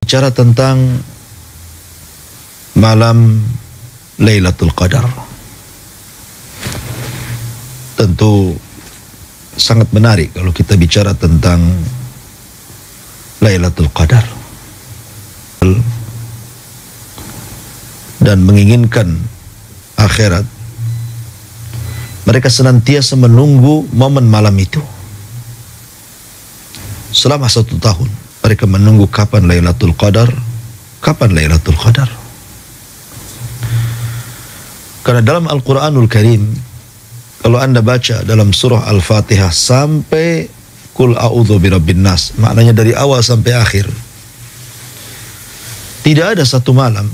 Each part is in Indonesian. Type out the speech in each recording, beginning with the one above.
Bicara tentang malam Lailatul Qadar, tentu sangat menarik kalau kita bicara tentang Lailatul Qadar dan menginginkan akhirat. Mereka senantiasa menunggu momen malam itu selama 1 tahun. Mereka menunggu kapan Lailatul Qadar, kapan Lailatul Qadar. Karena dalam Al-Quranul Karim, kalau anda baca dalam surah Al-Fatihah sampai Qul a'udzu birabbin nas, maknanya dari awal sampai akhir, tidak ada satu malam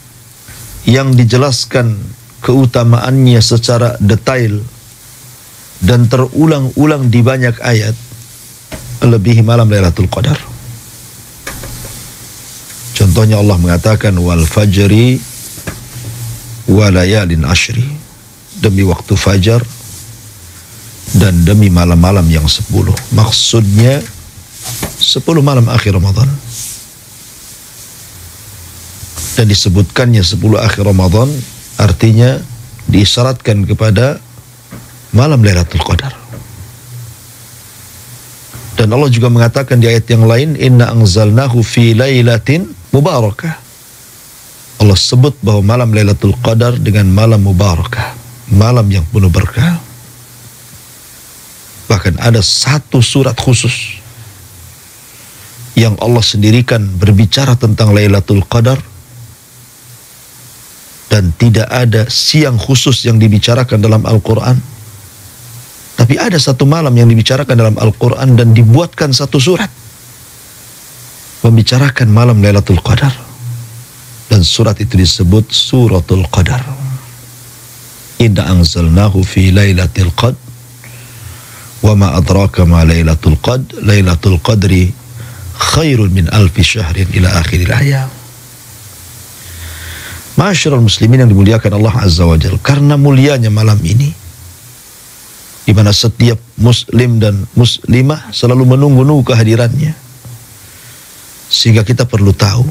yang dijelaskan keutamaannya secara detail dan terulang-ulang di banyak ayat melebihi malam Lailatul Qadar. Contohnya Allah mengatakan wal fajri wa layalin ashri, demi waktu fajar dan demi malam-malam yang 10. Maksudnya 10 malam akhir Ramadan. Dan disebutkannya 10 akhir Ramadan artinya diisyaratkan kepada malam Lailatul Qadar. Dan Allah juga mengatakan di ayat yang lain, inna anzalnahu fi lailatin mubarakah. Allah sebut bahwa malam Lailatul Qadar dengan malam mubarakah, malam yang penuh berkah. Bahkan ada satu surat khusus yang Allah sendirikan berbicara tentang Lailatul Qadar, dan tidak ada siang khusus yang dibicarakan dalam Al-Quran. Tapi ada satu malam yang dibicarakan dalam Al-Quran dan dibuatkan satu surat membicarakan malam Lailatul Qadar. Dan surat itu disebut Suratul Qadar. Inna anzalnahu fi lailatul qadr wa ma adraka ma lailatul qadr lailatul qadri khairun min alfi syahrin ila akhiril ayat. Ma'asyiral muslimin yang dimuliakan Allah Azza wa Jalla, karena mulianya malam ini, di mana setiap muslim dan muslimah selalu menunggu-nunggu kehadirannya, sehingga kita perlu tahu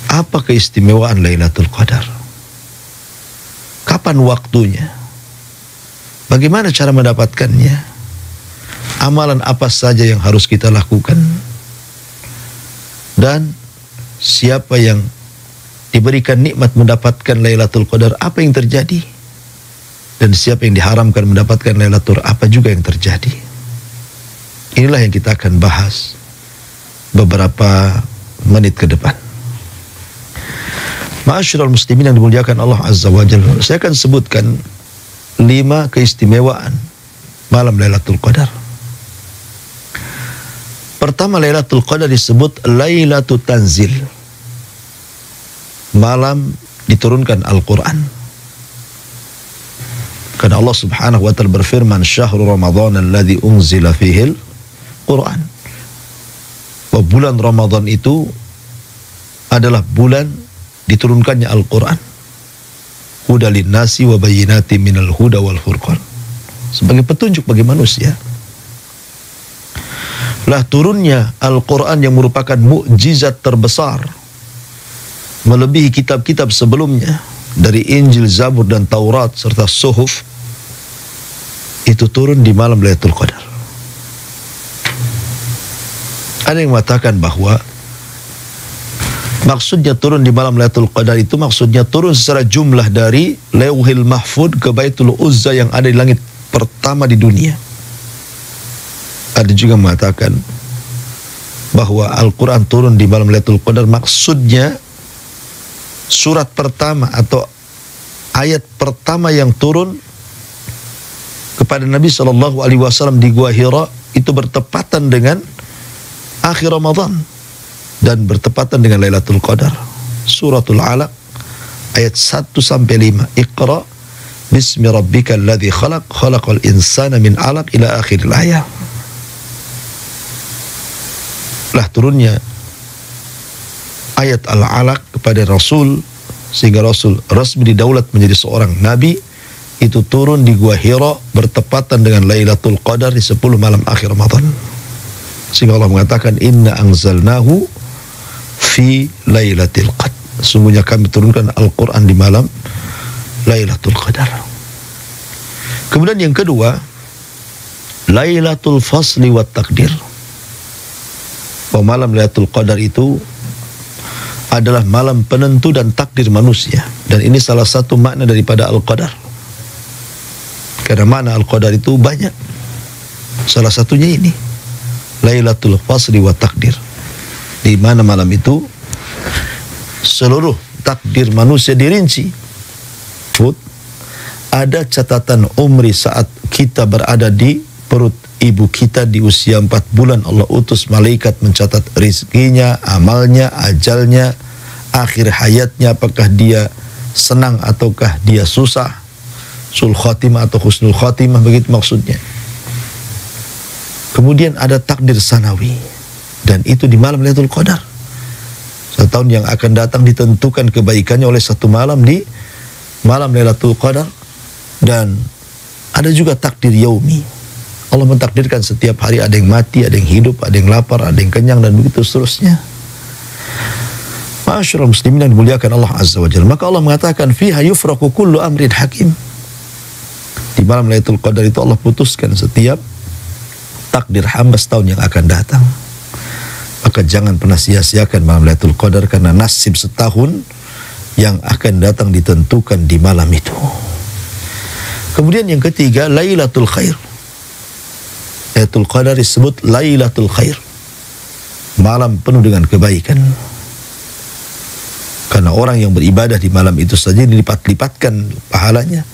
apa keistimewaan Lailatul Qadar, kapan waktunya, bagaimana cara mendapatkannya, amalan apa saja yang harus kita lakukan, dan siapa yang diberikan nikmat mendapatkan Lailatul Qadar, apa yang terjadi, dan siapa yang diharamkan mendapatkan Lailatul Qadar, apa juga yang terjadi. Inilah yang kita akan bahas beberapa menit ke depan. Ma'asyiral muslimin yang dimuliakan Allah Azza wa Jalla, saya akan sebutkan 5 keistimewaan malam Lailatul Qadar. Pertama, Lailatul Qadar disebut Lailatul Tanzil, malam diturunkan Al-Quran. Karena Allah Subhanahu wa ta'ala berfirman, syahrul Ramadan alladzi unzila fihil Quran. Bahwa bulan Ramadan itu adalah bulan diturunkannya Al-Quran. Huda linnasi wa bayyinatin minal huda wal furqan, sebagai petunjuk bagi manusia. Lah turunnya Al-Quran yang merupakan mukjizat terbesar, melebihi kitab-kitab sebelumnya dari Injil, Zabur dan Taurat serta Suhuf, itu turun di malam Lailatul Qadar. Ada yang mengatakan bahwa maksudnya turun di malam Lailatul Qadar itu maksudnya turun secara jumlah dari Lauhil Mahfud ke Baitul Uzza yang ada di langit pertama di dunia. Ada juga mengatakan bahwa Al-Quran turun di malam Lailatul Qadar maksudnya surat pertama atau ayat pertama yang turun kepada Nabi SAW di Gua Hira itu bertepatan dengan akhir Ramadan dan bertepatan dengan Lailatul Qadar. Suratul Alaq ayat 1-5. Iqra bismi rabbikal ladzi khalaq, khalaqal insana min 'alaq ila akhiril ayat. Lah turunnya ayat Al-Alaq kepada Rasul sehingga Rasul resmi didaulat menjadi seorang nabi, itu turun di Gua Hira bertepatan dengan Lailatul Qadar di 10 malam akhir Ramadan. Sehingga Allah mengatakan inna anzalnahu fi lailatul qadar. Sungguhnya kami turunkan Al-Quran di malam Lailatul Qadar. Kemudian yang kedua, Lailatul Fasli wat Takdir. Malam Lailatul Qadar itu adalah malam penentu dan takdir manusia. Dan ini salah satu makna daripada Al-Qadar. Karena makna Al-Qadar itu banyak. Salah satunya ini, Lailatul Fasli wat Takdir. Di mana malam itu seluruh takdir manusia dirinci. Ada catatan umri saat kita berada di perut ibu kita di usia 4 bulan. Allah utus malaikat mencatat rizkinya, amalnya, ajalnya, akhir hayatnya, apakah dia senang ataukah dia susah, sul khatimah atau husnul khatimah, begitu maksudnya. Kemudian ada takdir sanawi, dan itu di malam Lailatul Qadar. Setahun yang akan datang ditentukan kebaikannya oleh satu malam di malam Lailatul Qadar. Dan ada juga takdir yaumi. Allah mentakdirkan setiap hari ada yang mati, ada yang hidup, ada yang lapar, ada yang kenyang, dan begitu seterusnya. Ma'asyiral muslimin yang dimuliakan Allah Azza wa Jalla. Maka Allah mengatakan fiha yufraqu kullu amrin hakim. Di malam Lailatul Qadar itu Allah putuskan setiap takdir hamba setahun yang akan datang. Maka jangan pernah sia-siakan malam Lailatul Qadar, karena nasib setahun yang akan datang ditentukan di malam itu. Kemudian yang ketiga, Lailatul Khair. Lailatul Qadar disebut Lailatul Khair, malam penuh dengan kebaikan. Karena orang yang beribadah di malam itu saja dilipat-lipatkan pahalanya,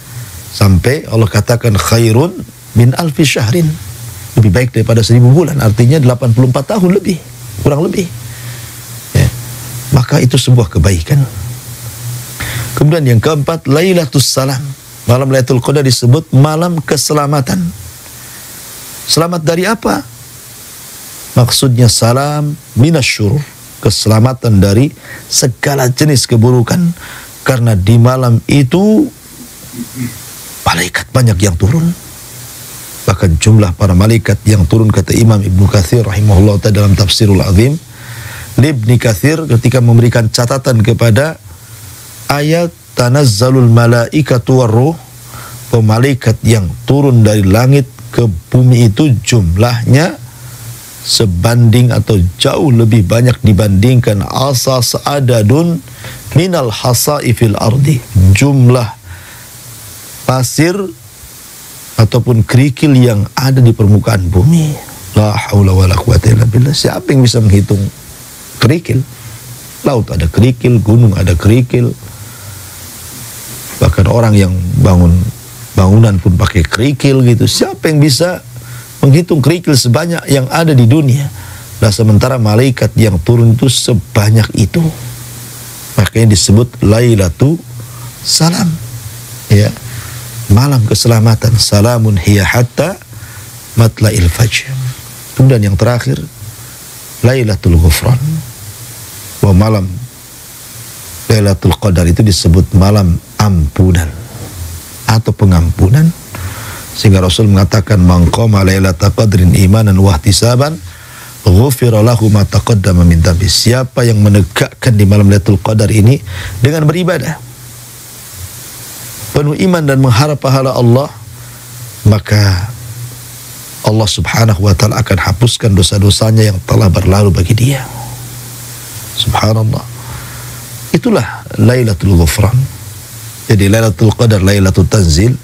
sampai Allah katakan khairun min alfi syahrin, lebih baik daripada 1000 bulan, artinya 84 tahun lebih, kurang lebih ya. Maka itu sebuah kebaikan. Kemudian yang keempat, Lailatul Salam. Malam Lailatul Qadar disebut malam keselamatan. Selamat dari apa? Maksudnya salam minasyurur, keselamatan dari segala jenis keburukan. Karena di malam itu malaikat banyak yang turun. Bahkan jumlah para malaikat yang turun, kata Imam Ibnu Katsir rahimahullah ta'ala dalam Tafsirul Azim, Ibnu Katsir ketika memberikan catatan kepada ayat tanazzalul malaikatu warruh, malaikat yang turun dari langit ke bumi itu jumlahnya sebanding atau jauh lebih banyak dibandingkan asas adadun minal hasai fil ardi, jumlah pasir ataupun kerikil yang ada di permukaan bumi. La haula wala quwata illa billah. Siapa yang bisa menghitung kerikil? Laut ada kerikil, gunung ada kerikil. Bahkan orang yang bangunan pun pakai kerikil gitu. Siapa yang bisa menghitung kerikil sebanyak yang ada di dunia? Nah, sementara malaikat yang turun itu sebanyak itu. Makanya disebut Lailatul Salam. Ya. Malam keselamatan. Salamun hiya hatta matla'il fajr. Kemudian yang terakhir, Lailatul Ghufran. Bahwa malam Lailatul Qadar itu disebut malam ampunan atau pengampunan, sehingga Rasul mengatakan man qama lailatul qadrin imanan wa ihtisaban ghufira lahu ma taqaddama min dhanbi. Siapa yang menegakkan di malam Lailatul Qadar ini dengan beribadah penuh iman dan mengharap pahala Allah, maka Allah Subhanahu wa ta'ala akan hapuskan dosa-dosanya yang telah berlalu bagi dia. Subhanallah. Itulah Lailatul Ghufran. Jadi Lailatul Qadar, Lailatul Tanzil,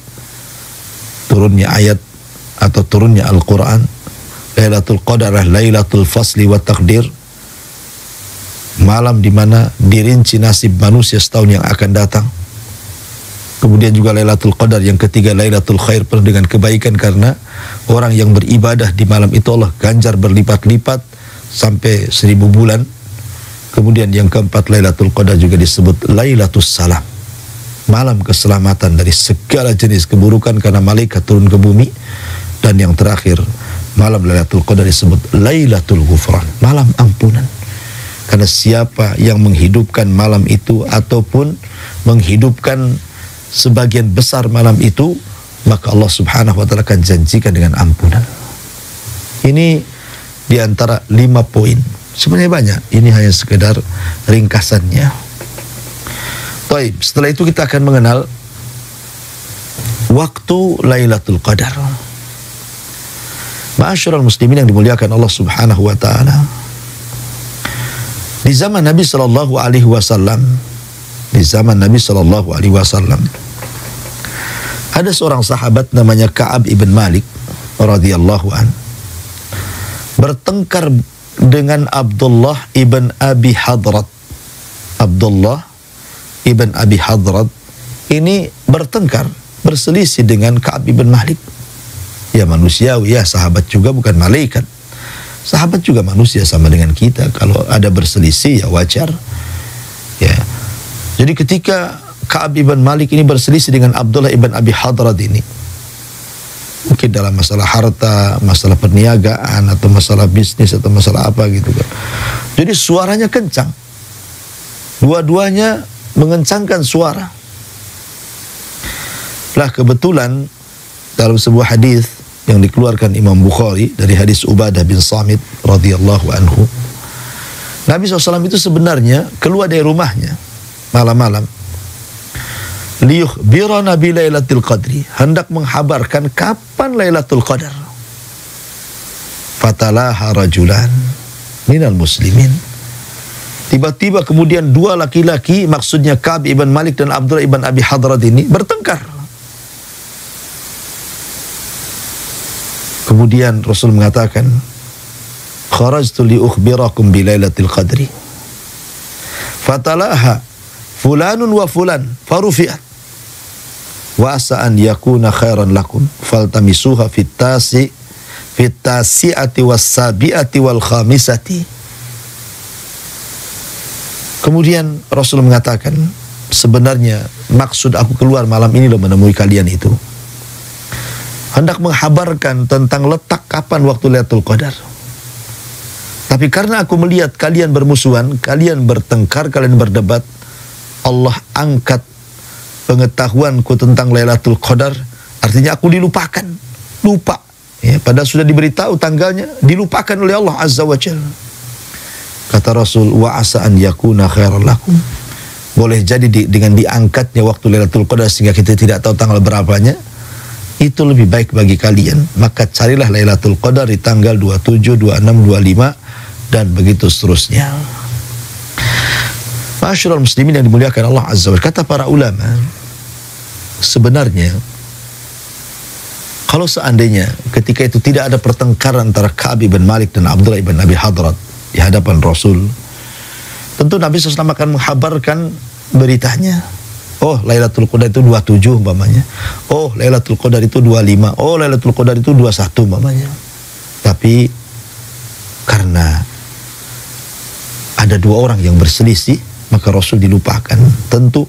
turunnya ayat atau turunnya Al-Quran. Lailatul Qadar adalah Lailatul Fasli wa Takdir, malam di mana dirinci nasib manusia setahun yang akan datang. Kemudian juga Lailatul Qadar yang ketiga, Lailatul Khair, penuh dengan kebaikan, karena orang yang beribadah di malam itu Allah ganjar berlipat-lipat sampai 1000 bulan. Kemudian yang keempat, Lailatul Qadar juga disebut Lailatul Salam, malam keselamatan dari segala jenis keburukan karena malaikat turun ke bumi. Dan yang terakhir, malam Lailatul Qadar disebut Lailatul Ghufran, malam ampunan. Karena siapa yang menghidupkan malam itu ataupun menghidupkan sebagian besar malam itu, maka Allah Subhanahu wa ta'ala akan janjikan dengan ampunan. Ini diantara 5 poin Sebenarnya banyak. Ini hanya sekedar ringkasannya. Baik, setelah itu kita akan mengenal waktu Lailatul Qadar. Ma'asyiral muslimin yang dimuliakan Allah Subhanahu wa taala. Di zaman Nabi sallallahu alaihi wasallam, ada seorang sahabat namanya Ka'ab ibn Malik radhiyallahu an, bertengkar dengan Abdullah ibn Abi Hadrat. Abdullah ibn Abi Hadrat ini bertengkar, berselisih dengan Ka'ab ibn Malik. Ya manusiawi, ya sahabat juga bukan malaikat. Sahabat juga manusia sama dengan kita. Kalau ada berselisih ya wajar. Ya. Jadi ketika Ka'ab ibn Malik ini berselisih dengan Abdullah ibn Abi Hadrat ini, mungkin dalam masalah harta, masalah perniagaan, atau masalah bisnis, atau masalah apa gitu kan. Jadi suaranya kencang. Dua-duanya mengencangkan suara. Lah kebetulan dalam sebuah hadis yang dikeluarkan Imam Bukhari dari hadis Ubadah bin Samit radhiyallahu anhu, Nabi SAW itu sebenarnya keluar dari rumahnya malam-malam liyukhbirana bi Lailatul Qadri, hendak menghabarkan kapan Lailatul Qadar. Fatalaha rajulan minal muslimin, tiba-tiba kemudian dua laki-laki, maksudnya Ka'ab ibn Malik dan Abdullah ibn Abi Hadrat ini bertengkar. Kemudian Rasul mengatakan, kharajtu li ukhbirakum bi Lailatul Qadri. Fatalaha fulanun wa fulan farufi'at. Wa asa an yakuna khairan lakum faltamisuha fit tasi'ati was sabi'ati wal khamisati. Kemudian Rasul mengatakan, sebenarnya maksud aku keluar malam ini loh menemui kalian itu, hendak menghabarkan tentang letak kapan waktu Lailatul Qadar. Tapi karena aku melihat kalian bermusuhan, kalian bertengkar, kalian berdebat, Allah angkat pengetahuanku tentang Lailatul Qadar. Artinya aku dilupakan. Lupa. Ya, padahal sudah diberitahu tanggalnya, dilupakan oleh Allah Azza wa Jalla. Kata Rasul, wa asa an yakuna khairan lakum. Boleh jadi dengan diangkatnya waktu Lailatul Qadar sehingga kita tidak tahu tanggal berapanya, itu lebih baik bagi kalian. Maka carilah Lailatul Qadar di tanggal 27, 26, 25 dan begitu seterusnya. Ma'asyiral muslimin yang dimuliakan Allah Azza wa Jalla, kata para ulama, sebenarnya kalau seandainya ketika itu tidak ada pertengkaran antara Ka'ab ibn Malik dan Abdullah ibn Abi Hadrat di hadapan Rasul, tentu Nabi SAW akan menghabarkan beritanya. Oh, Lailatul Qadar itu 27 umpamanya. Oh, Lailatul Qadar itu 25. Oh, Lailatul Qadar itu 21 umpamanya. Tapi karena ada dua orang yang berselisih, maka Rasul dilupakan. Tentu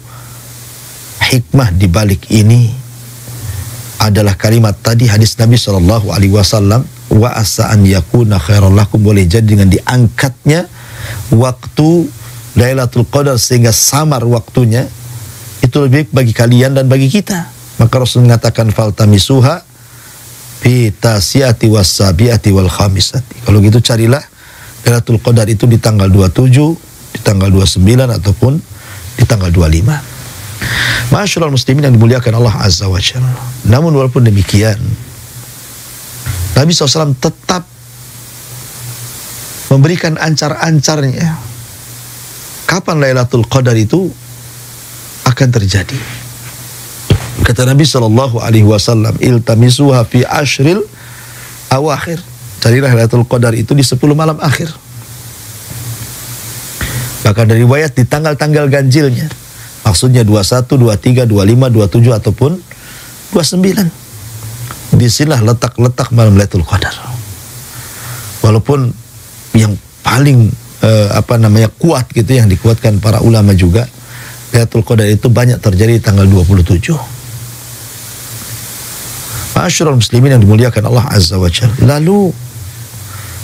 hikmah di balik ini adalah kalimat tadi hadis Nabi SAW, wa asa an yakuna khairan lakum, boleh jadi dengan diangkatnya waktu Lailatul Qadar sehingga samar waktunya, itu lebih baik bagi kalian dan bagi kita. Maka Rasul mengatakan faltamisuha fi tasi'ati was sabi'ati wal khamisati. Kalau gitu carilah Lailatul Qadar itu di tanggal 27, di tanggal 29 ataupun di tanggal 25. Ma'asyiral muslimin yang dimuliakan Allah Azza wa Jalla. Namun walaupun demikian, Nabi SAW tetap memberikan ancar-ancarnya kapan Lailatul Qadar itu akan terjadi. Kata Nabi SAW, iltamisuha fi ashril awakhir. Carilah Lailatul Qadar itu di 10 malam akhir. Bahkan dari riwayat di tanggal-tanggal ganjilnya. Maksudnya 21, 23, 25, 27 ataupun 29. Disinilah letak-letak malam Lailatul Qadar. Walaupun yang paling kuat gitu, yang dikuatkan para ulama juga, Lailatul Qadar itu banyak terjadi di tanggal 27. Ma'asyiral muslimin yang dimuliakan Allah Azza wa Jalla. Lalu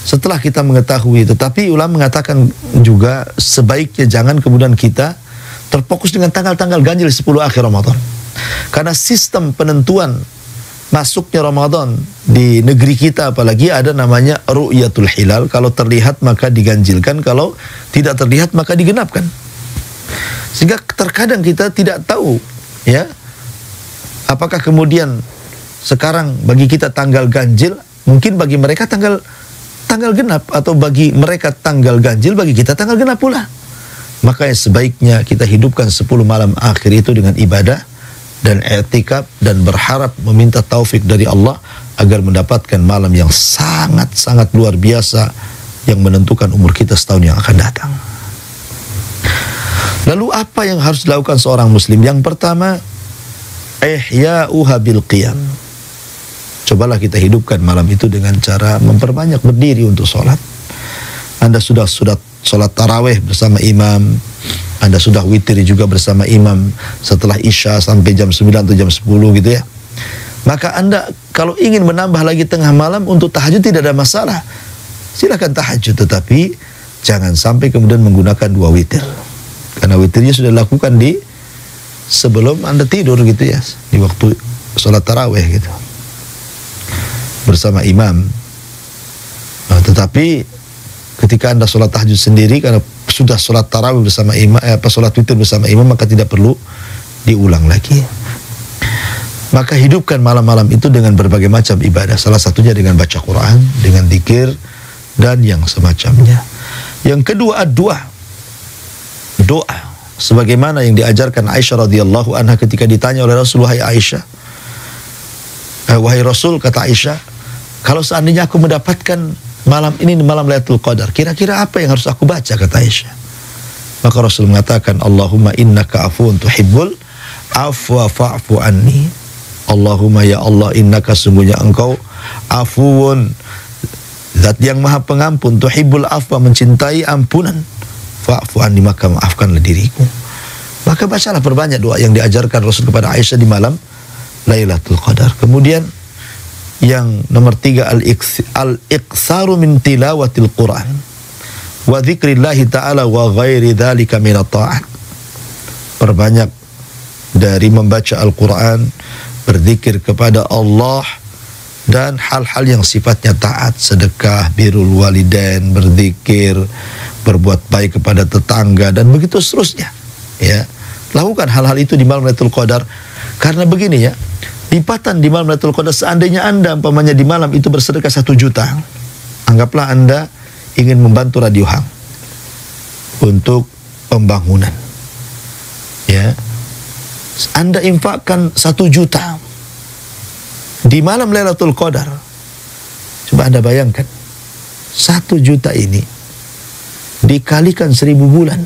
setelah kita mengetahui itu, tapi ulama mengatakan juga sebaiknya jangan kemudian kita terfokus dengan tanggal-tanggal ganjil 10 akhir Ramadan. Karena sistem penentuan masuknya Ramadan di negeri kita, apalagi ada namanya ru'yatul hilal. Kalau terlihat maka diganjilkan, kalau tidak terlihat maka digenapkan. Sehingga terkadang kita tidak tahu, ya, apakah kemudian sekarang bagi kita tanggal ganjil, mungkin bagi mereka tanggal genap, atau bagi mereka tanggal ganjil, bagi kita tanggal genap pula. Makanya sebaiknya kita hidupkan 10 malam akhir itu dengan ibadah dan i'tikaf, dan berharap meminta taufik dari Allah agar mendapatkan malam yang sangat-sangat luar biasa yang menentukan umur kita setahun yang akan datang. Lalu apa yang harus dilakukan seorang muslim? Yang pertama, ihya'uha bil qiyam. Cobalah kita hidupkan malam itu dengan cara memperbanyak berdiri untuk sholat. Anda sudah sholat tarawih bersama imam, Anda sudah witir juga bersama imam setelah isya sampai jam 9 atau jam 10 gitu ya. Maka Anda kalau ingin menambah lagi tengah malam untuk tahajud tidak ada masalah. Silakan tahajud, tetapi jangan sampai kemudian menggunakan 2 witir. Karena witirnya sudah dilakukan di sebelum Anda tidur gitu ya, di waktu sholat tarawih gitu, bersama imam. Nah, tetapi ketika Anda sholat tahajud sendiri, karena sudah sholat tarawih bersama imam, sholat witir bersama imam, maka tidak perlu diulang lagi. Maka hidupkan malam-malam itu dengan berbagai macam ibadah. Salah satunya dengan baca Quran, dengan zikir, dan yang semacamnya. Yang kedua, doa. Sebagaimana yang diajarkan Aisyah radhiyallahu anha ketika ditanya oleh Rasul, wahai Aisyah, wahai Rasul, kata Aisyah, kalau seandainya aku mendapatkan malam ini, malam Lailatul Qadar, kira-kira apa yang harus aku baca, kata Aisyah. Maka Rasul mengatakan, Allahumma innaka afuun tuhibbul afwa fa'fu anni. Allahumma ya Allah, innaka, sungguhnya engkau afuun, zat yang maha pengampun, tuhibbul afwa, mencintai ampunan, fa'fu anni, maka maafkanlah diriku. Maka bacalah perbanyak doa yang diajarkan Rasul kepada Aisyah di malam Lailatul Qadar. Kemudian yang nomor 3, al-iqsaru min tilawatil Quran wa dzikrillahi ta'ala wa ghairi dzalika min at-ta'at. Perbanyak dari membaca Al-Quran, berzikir kepada Allah, dan hal-hal yang sifatnya taat, sedekah, birrul walidain, berzikir, berbuat baik kepada tetangga, dan begitu seterusnya. Ya, lakukan hal-hal itu di malam Lailatul Qadar. Karena begini ya, lipatan di malam Lailatul Qadar, seandainya Anda umpamanya di malam itu bersedekah 1 juta, anggaplah Anda ingin membantu Radio Hang untuk pembangunan. Ya, Anda infakkan 1 juta di malam Lailatul Qadar. Coba Anda bayangkan, 1 juta ini dikalikan 1000 bulan.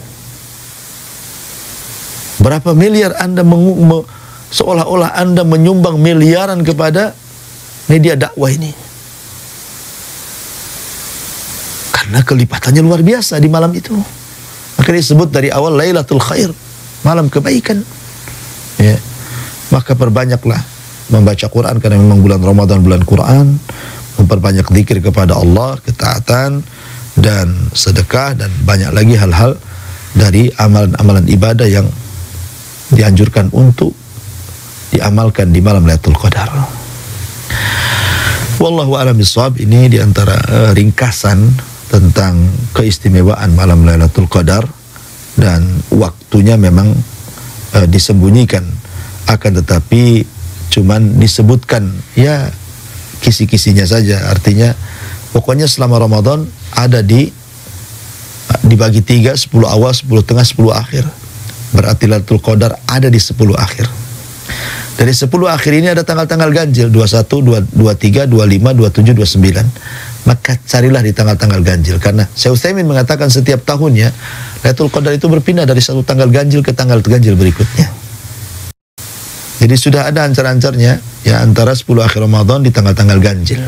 Berapa miliar Anda seolah-olah Anda menyumbang miliaran kepada media dakwah ini. Karena kelipatannya luar biasa di malam itu. Maka disebut dari awal Lailatul Khair, malam kebaikan. Ya. Maka perbanyaklah membaca Quran, karena memang bulan Ramadan bulan Quran. Memperbanyak zikir kepada Allah, ketaatan, dan sedekah, dan banyak lagi hal-hal dari amalan-amalan ibadah yang dianjurkan untuk diamalkan di malam Lailatul Qadar. Wallahu a'lam bishawab. Ini diantara ringkasan tentang keistimewaan malam Lailatul Qadar, dan waktunya memang disembunyikan, akan tetapi cuman disebutkan ya kisi-kisinya saja. Artinya pokoknya selama Ramadan ada dibagi 3, 10 awal, 10 tengah, 10 akhir. Berarti Lailatul Qadar ada di 10 akhir. Dari 10 akhir ini ada tanggal-tanggal ganjil, 21, 23, 25, 27, 29. Maka carilah di tanggal-tanggal ganjil. Karena Syekh Utsaimin mengatakan setiap tahunnya Lailatul Qadar itu berpindah dari satu tanggal ganjil ke tanggal ganjil berikutnya. Jadi sudah ada ancar-ancarnya ya, antara 10 akhir Ramadan di tanggal-tanggal ganjil.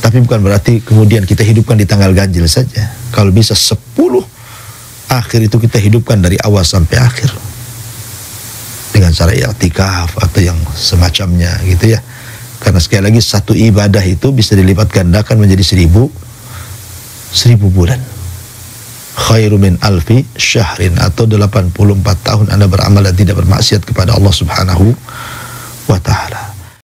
Tapi bukan berarti kemudian kita hidupkan di tanggal ganjil saja. Kalau bisa 10 akhir itu kita hidupkan dari awal sampai akhir, dengan cara i'tikaf atau yang semacamnya gitu ya. Karena sekali lagi satu ibadah itu bisa dilipat gandakan menjadi 1000 bulan. Khairu min alfi syahrin, atau 84 tahun Anda beramal dan tidak bermaksiat kepada Allah Subhanahu wa ta'ala.